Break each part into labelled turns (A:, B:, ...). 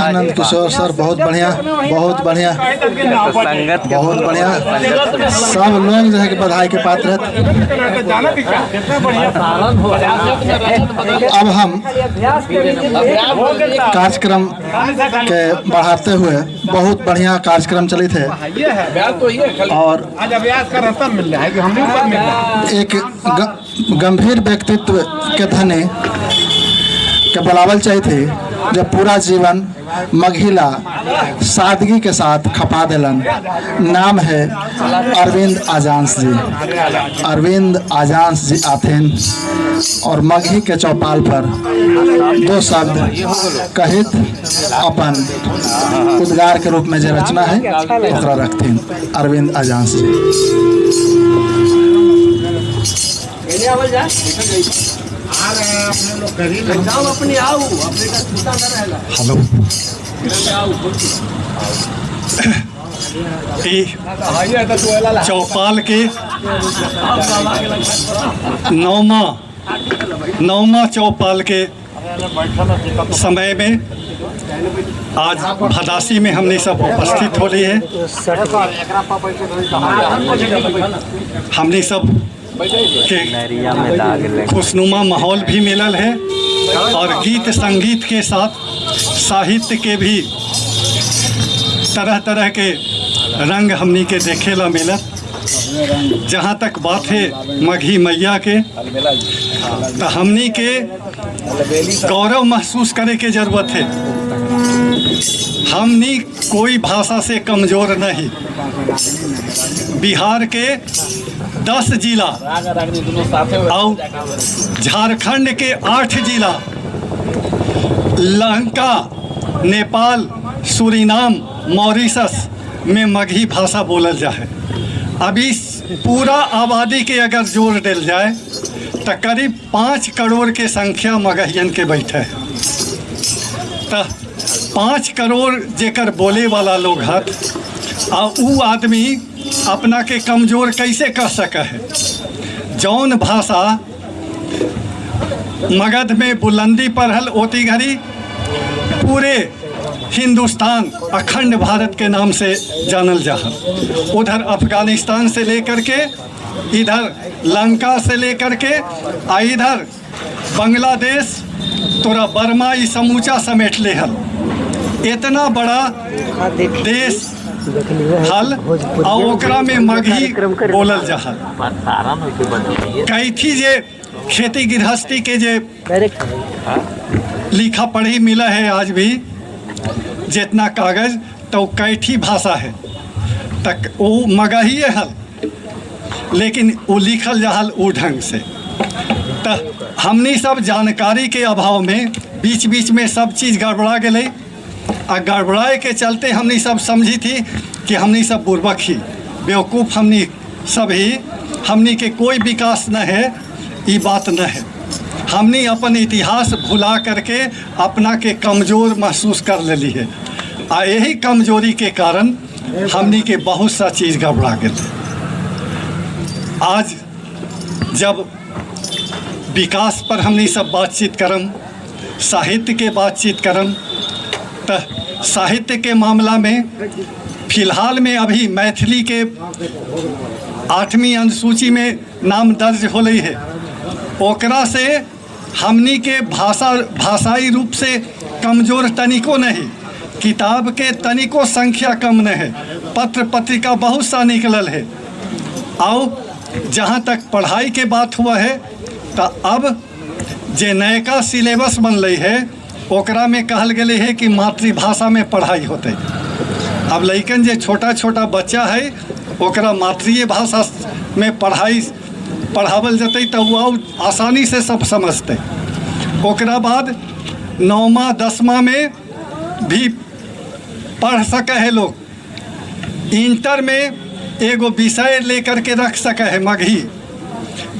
A: Anand Kishore sir, बहुत बढ़िया, बहुत बढ़िया, बहुत बढ़िया। सब लोग जो है कि बधाई के पात्र हैं। अब हम कार्यक्रम के बढ़ाते हुए, बहुत बढ़िया कार्यक्रम चले थे और एक गंभीर व्यक्तित्व के धनी के बुलावल चाहिए थे, जो पूरा जीवन मघिला सादगी के साथ खपा दिलन। नाम है अरविंद आजांस जी। अरविंद आजांस जी आथेन और मघी के चौपाल पर दो शब्द कहित अपन उद्गार के रूप में जो रचना है ओकरा रखथिन। अरविंद आजांस जी। हेलो, चौपाल के नौमा चौपाल के समय में आज भदासी में हमने सब उपस्थित हो रही है। हमने सब के खुशनुमा माहौल भी मिलल है और गीत संगीत के साथ साहित्य के भी तरह तरह के रंग हमनी के देखे ला मिलत। जहाँ तक बात है मघी मैया के, तो हमनी के गौरव महसूस करे के जरूरत है। हमनी कोई भाषा से कमज़ोर नहीं। बिहार के 10 जिला और झारखंड के 8 जिला, लंका, नेपाल, सूरीनाम, मॉरिशस में मगही भाषा बोलल जाए। अभी पूरा आबादी के अगर जोड़ दिल जाए तो करीब 5 करोड़ के संख्या मगहियन के बैठे है। तो 5 करोड़ जेकर बोले वाला लोग है, और वो आदमी अपना के कमज़ोर कैसे कह सके है। जौन भाषा मगध में बुलंदी पर हल ओती घड़ी पूरे हिंदुस्तान अखंड भारत के नाम से जानल जाए। उधर अफगानिस्तान से लेकर के, इधर लंका से लेकर के, इधर बांग्लादेश, तोरा बर्मा, ये समूचा समेट ले हल। इतना बड़ा देश हल और ओकरा में मगही बोलल जाहल। कैथी जे खेती गृहस्थी के जे लिखा पढ़ी मिला है आज भी, जितना कागज तो कैथी भाषा है, तक वो मगही हल, लेकिन वो लिखल जाहल वो ढंग से। तो हमनी सब जानकारी के अभाव में बीच बीच में सब चीज़ गड़बड़ा गई। आ गड़बड़ाए के चलते हमनी सब समझी थी कि हमनी सब बुर्बक ही, बेवकूफ़ हमनी सब ही, हमनी के कोई विकास न है। ये बात न है। हमनी अपन इतिहास भुला करके अपना के कमज़ोर महसूस कर लेली है। आ यही कमजोरी के कारण हमनी के बहुत सा चीज़ गड़बड़ा गई। आज जब विकास पर हमनी सब बातचीत करम, साहित्य के बातचीत करम, तो साहित्य के मामला में फिलहाल में अभी मैथिली के 8वीं अनुसूची में नाम दर्ज हो रही है। ओकरा से हमनी के भाषाई रूप से कमज़ोर तनिको नहीं, किताब के तनिको संख्या कम नहीं है, पत्र पत्रिका बहुत सा निकलल है। और जहाँ तक पढ़ाई के बात हुआ है, तो अब जे नयका सिलेबस बन रही है ओकरा में कहल गए है कि मातृभाषा में पढ़ाई होते। अब लइकन जे छोटा छोटा बच्चा है ओकरा मातृभाषा में पढ़ावल जते तो वो आसानी से सब समझते। ओकरा बाद 9मा 10मा में भी पढ़ सके है लोग। इंटर में एगो विषय लेकर के रख सके है मगही,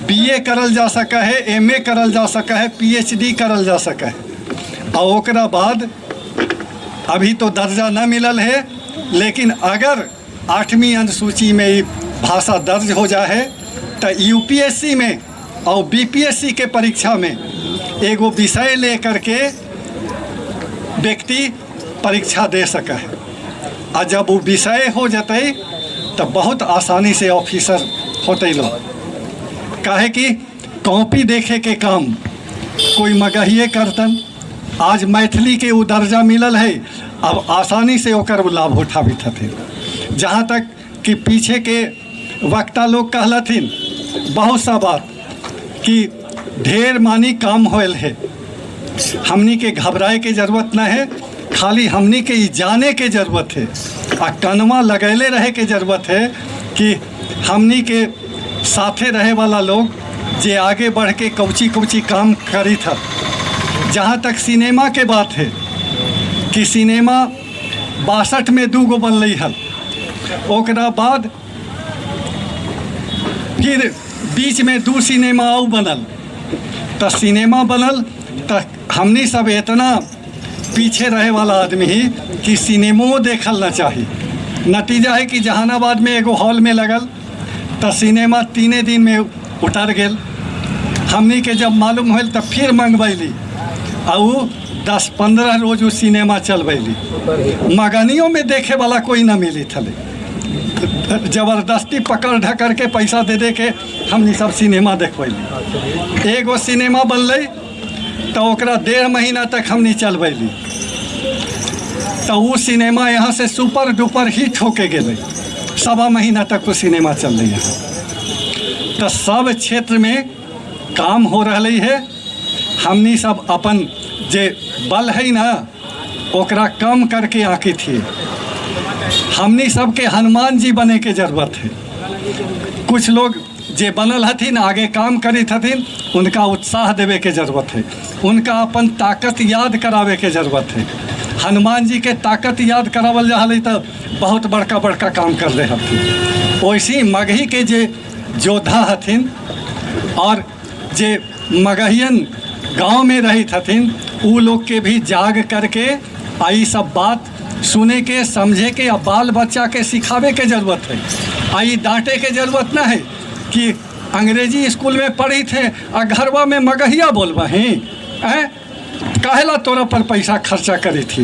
A: बीए करल जा सके है, एमए करल जा सके है, पीएचडी करल जा सके है। और ओकरा बाद अभी तो दर्जा न मिलल है, लेकिन अगर 8वीं अनुसूची में ये भाषा दर्ज हो जाए तो यूपीएससी में और बीपीएससी के परीक्षा में एगो विषय लेकर के व्यक्ति परीक्षा दे सके है। आ जब वो विषय हो जाते तो बहुत आसानी से ऑफिसर होते लोग। काहे कि कॉपी देखे के काम कोई मगहिए करतन। आज मैथिली के वो दर्जा मिलल है, अब आसानी से ओकर लाभ उठावित हथिन। जहाँ तक कि पीछे के वक्ता लोग कहलथिन बहुत सा बात कि ढेर मानी काम होल है। हमनी के घबराए के जरूरत न है, खाली हमनी के ई जाने के जरूरत है आ कनमा लगैले रहे के जरूरत है कि हमनी के साथे रहे वाला लोग जे आगे बढ़ के कौची कौची काम करी था। जहाँ तक सिनेमा के बात है कि सिनेमा 62 में 2 गो बनल हल, ओकरा बाद फिर बीच में 2 सिनेमा और बनल। तो सिनेमा बनल तो हमनी सब इतना पीछे रहे वाला आदमी ही कि सिनेमो देखल ना चाहिए। नतीजा है कि जहानाबाद में एगो हॉल में लगल तो सिनेमा 3 दिन में उतर गेल। हमनी के जब मालूम होल तब फिर मंगवैली और 10-15 रोज वो सिनेमा चलवैली। मगनियों में देखे वाला कोई ना मिली थले। जबरदस्ती पकड़ ढकर के पैसा दे के हमनी सब सिनेमा देखवैली। एगो सिनेमा बनलै तो ओकरा 1.5 महीना तक हमनी चलवैली। तो वो सिनेमा यहाँ से सुपर डुपर हिट होके गेलै। 1.25 महीना तक वो सिनेमा चल रही है। तो सब क्षेत्र में काम हो रही है। हमनी सब अपन जे बल है ना ओकरा कम करके आके थी। हमनी सबके हनुमान जी बने के जरूरत है। कुछ लोग जे बनल हथिन आगे काम करित हथिन, उनका उत्साह देवे के जरूरत है, उनका अपन ताकत याद करावे के जरूरत है। हनुमान जी के ताकत याद करावल जा रही तो बहुत बड़का बड़का काम कर रहे हथिन। वैसे मगही के जे योद्धा हथिन और जे मगहियन गांव में रही हथिन, उ लोग के भी जाग करके आई सब बात सुने के समझे के या बाल बच्चा के सिखावे के जरूरत है। आई डांटे के जरूरत ना है कि अंग्रेजी स्कूल में पढ़ी थे और घरवा में मगहिया बोलबा हैं काहेला तोरा पर पैसा खर्चा करी थी।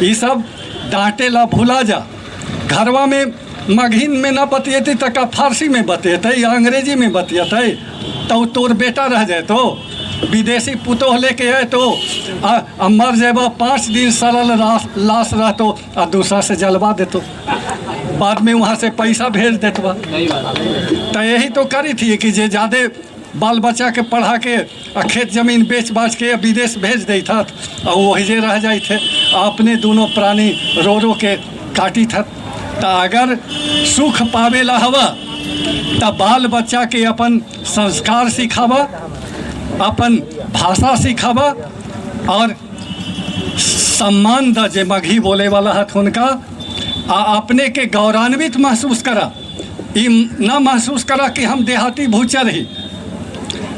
A: ये सब डांटे ला भुला जा। घरवा में मगहिन में ना बतिएती तो का फारसी में बतिएते या अंग्रेजी में बतिएते तो तोर बेटा रह जाए। तो विदेशी पुतोह लेके आए तो मर जाएबा 5 दिन सरल लाश रहतो और दूसरा से जलवा देतो, बाद में वहाँ से पैसा भेज देतवा। तो यही तो करी थी कि जे ज़्यादा बाल बच्चा के पढ़ा के खेत जमीन बेच बाच के विदेश भेज दे था और वही जे रह जाए थे अपने दोनों प्राणी रो रो के काटी था। तो अगर सुख पावेला हवा तो बाल बच्चा के अपन संस्कार सिखावा, अपन भाषा सिखावा और सम्मान द जे मगही बोले वाला हथ उनका अपने के गौरवान्वित महसूस करा। ये न महसूस करा कि हम देहाती भूचर ही।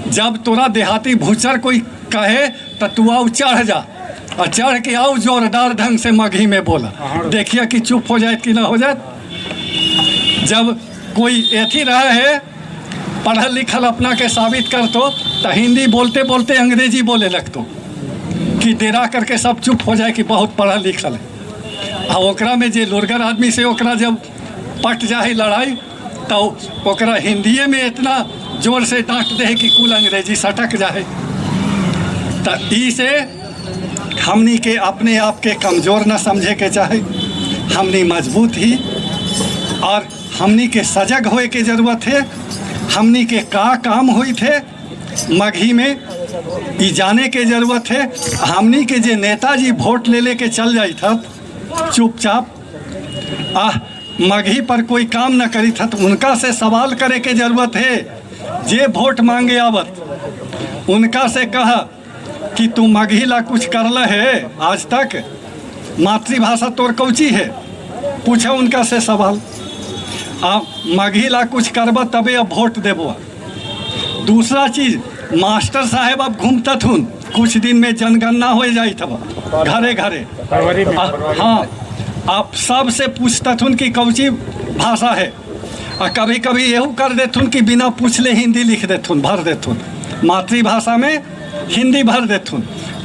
A: जब तोरा देहाती भूचर कोई कहे तो तू आओ चढ़ जा और चढ़ के आओ जोरदार ढंग से मगही में बोला, देखिए कि चुप हो जाए कि ना हो जाए। जब कोई एथी रहा है पढ़ल लिखल अपना के साबित कर तो हिंदी बोलते बोलते अंग्रेजी बोले लगतो कि डेरा करके सब चुप हो जाए कि बहुत पढ़ल लिखल है। और ओकरा में जे लुरगर आदमी से ओकरा जब पट जाए लड़ाई तो ओकरा हिंदिये में इतना जोर से डांट दे कि कुल अंग्रेजी सटक जाए। तो ई से हमनी के अपने आप के कमज़ोर न समझे के चाहे, हमनी मजबूत ही और हमनी के सजग होए के ज़रूरत है। हमनी के का काम हुई थे मगही में ई जाने के ज़रूरत है। हमनी के जे नेताजी वोट ले के चल जाई था चुपचाप मगही पर कोई काम न करी था तो उनका से सवाल करे के ज़रूरत है। जे वोट मांगे आवत उनका से कहा कि तू मगही ला कुछ करला है आज तक, मातृभाषा तोर कौची है, पूछा उनका से सवाल। मगही ला कुछ करबा तबे अब वोट देबो। दूसरा चीज़ मास्टर साहेब अब घूमता थुन, कुछ दिन में जनगणना हो जाई था घरे घरे। हाँ, आप सब से पूछता थुन कि कौची भाषा है और कभी कभी यहू कर देथुन कि बिना पूछले हिंदी लिख देथुन, भर देथुन, मातृभाषा में हिंदी भर देथुन।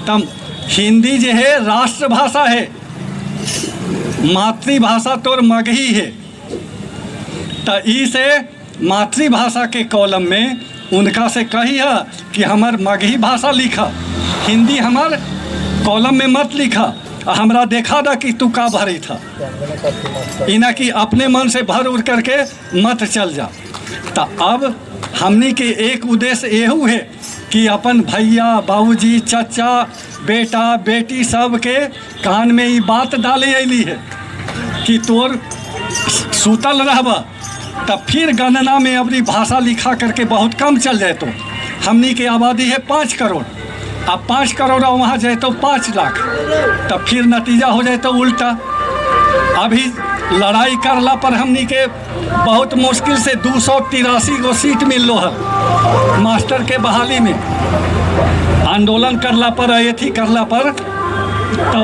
A: तब हिंदी जो है राष्ट्रभाषा है, मातृभाषा तोर मगही है, तो इसे मातृभाषा के कॉलम में उनका से कही है कि हमार मगही भाषा लिखा, हिंदी हमार कॉलम में मत लिखा। हमरा देखा था कि तू का भरी था, इना कि अपने मन से भर उड़ करके मत चल जा। तो अब हमनी के एक उद्देश्य एहू है कि अपन भैया बाबूजी चाचा बेटा बेटी सब के कान में ये बात डाले अली है कि तोर सुतल रहबा, तब फिर गणना में अपनी भाषा लिखा करके बहुत कम चल जाए। तो हमनी की आबादी है 5 करोड़, अब 5 करोड़ वहाँ जाए तो 5 लाख, तब फिर नतीजा हो जाए तो उल्टा। अभी लड़ाई करला पर हमनी के बहुत मुश्किल से 283 गो सीट मिल लो है मास्टर के बहाली में। आंदोलन करला पर अथी करला पर तो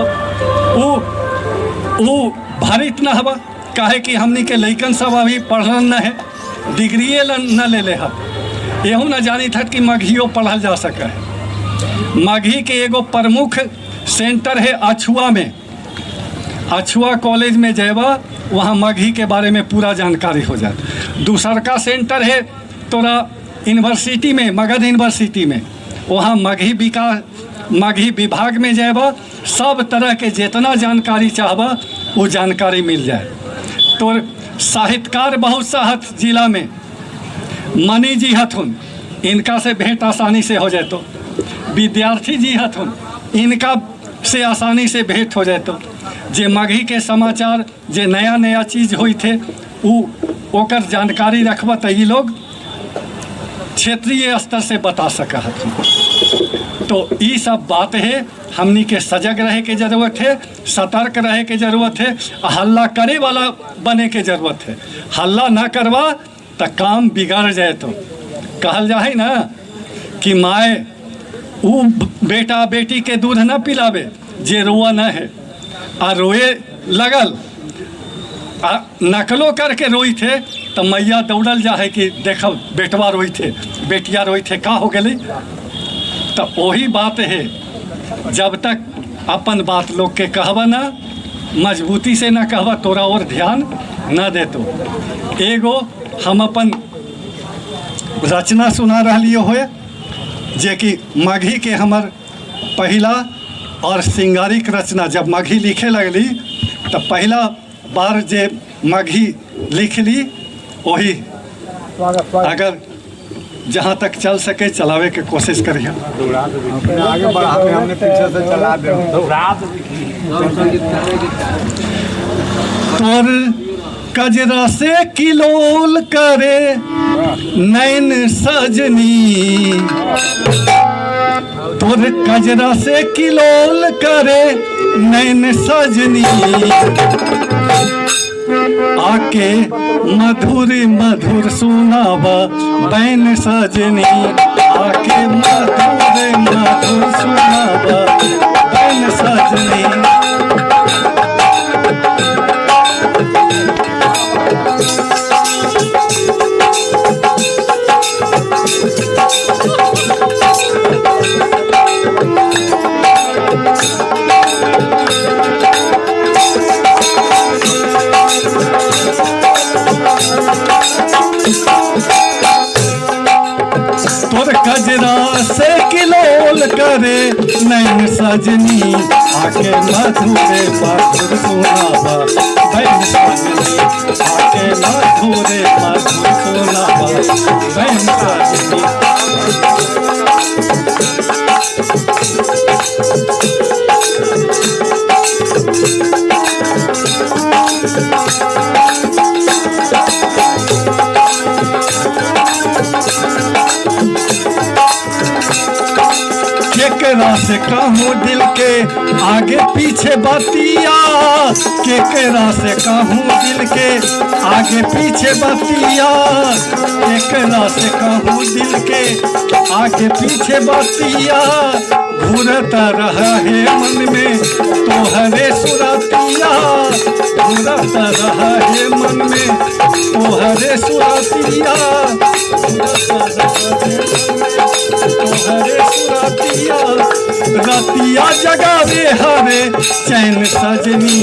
A: वो भरित न हवा, काहे कि हमनी के लइकन सब अभी पढ़ल न है, डिग्रिए न ले है, यहू न जानी था कि मगहियो पढ़ल जा सके है। मगही के एगो प्रमुख सेंटर है अछुआ में, अछुआ कॉलेज में जेबा वहाँ मगही के बारे में पूरा जानकारी हो जाए। दूसर का सेंटर है तोरा यूनिवर्सिटी में, मगध यूनिवर्सिटी में, वहाँ मगही विभाग में जेबा सब तरह के जितना जानकारी चाहबा वो जानकारी मिल जाए। तो साहित्यकार बहुत सा जिला में मनी जी हथुन, इनका से भेंट आसानी से हो जाए। तो विद्यार्थी जी हथुन, इनका से आसानी से भेंट हो जाए। तो जे मगही के समाचार जे नया नया चीज़ हुई थे ओकर जानकारी रखबा तो ये लोग क्षेत्रीय स्तर से बता सका हथुन। तो ये सब बात है, हमनी के सजग रहे के ज़रूरत है, सतर्क रहे के ज़रूरत है, हल्ला करे वाला बने के ज़रूरत है। हल्ला ना करवा तो काम बिगड़ जाए। तो कहल जाए ना कि माए वो बेटा बेटी के दूध न पिलावे जे रोआ न है, आ रोए लगल आ नकलो करके रोई थे तो मैया दौड़ल जा है कि देखो बेटवा रोई थे बेटिया रोई थे का हो गई। तो वही बात है, जब तक अपन बात लोग के कहबा ना मजबूती से ना कहबा तोरा और ध्यान न दे। तो एगो हम अपन रचना सुना रहियो हो जे कि मगही के हमर पहला और श्रृंगारिक रचना जब मगही लिखे लगली तो पहला बार जे मगही लिख ली वही अगर जहाँ तक चल सके चलावे के कोशिश करिए।
B: आगे बढ़ा हमने पीछे से चला दे।
A: तोर कजरा से किलोल करे नैन सजनी, तोर कजरा से किलोल करे नैन सजनी, आके मधुर मधुर सुनावा बैन सजनी, आके मधुर मधुर सुनावा बैन सजनी। तोर कजरा से किलोल करे नैन सजनी, आके मधुरे मधुर सुनावा बैन सजनी, आके मधुरे मधुर सुनावा बैन सजनी। केकरा से कहूँ दिल के आगे पीछे बतिया, केकरा से कहूँ दिल के आगे पीछे बतिया, केकरा से कहूँ दिल के आगे पीछे बतिया, घूरता रहा है मन में तोहरे सुरतिया, घूरता रहा है मन में तोहरे सुरतिया, तोहरे सुरतिया, रतिया जगावे हवे चैन सजनी,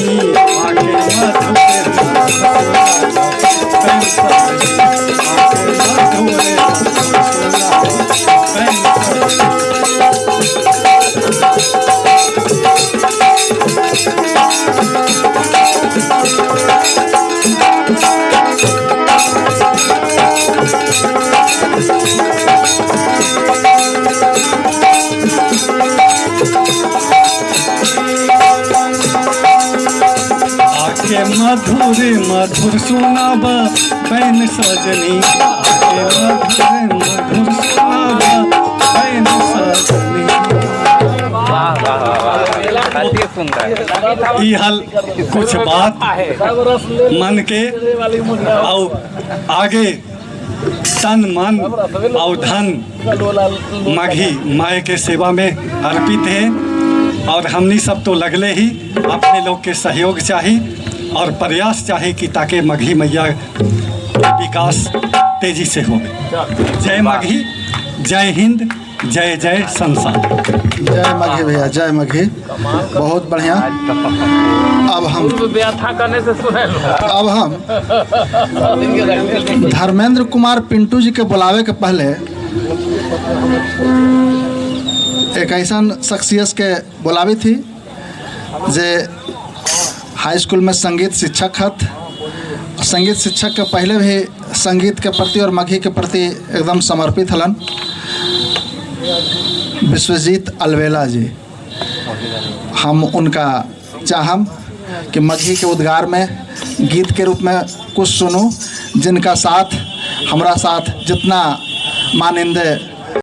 A: आके मधुर मधुर सुनाब बैन सजनी, आके मधुर मधुर सुनाब बैन सजनी। ई हल कुछ बात मन के और आगे तन मन और धन मघी माए के सेवा में अर्पित है। और हमनी सब तो लगले ही अपने लोग के सहयोग चाहिए और प्रयास चाहिए कि ताकि मघी मैया विकास तेजी से हो। जय मघी, जय हिंद, जय जय संसार।
C: जय मघी भैया, जय मघी, बहुत बढ़िया। अब हम धर्मेंद्र कुमार पिंटू जी के बुलावे के पहले एक ऐसा शख्सियत के बुलावी थी जे हाई स्कूल में संगीत शिक्षक हत। संगीत शिक्षक के पहले भी संगीत के प्रति और मघी के प्रति एकदम समर्पित हलन। विश्वजीत अलवेला जी, हम उनका चाहम कि मघी के उद्गार में गीत के रूप में कुछ सुनूं, जिनका साथ हमारा साथ जितना माननीय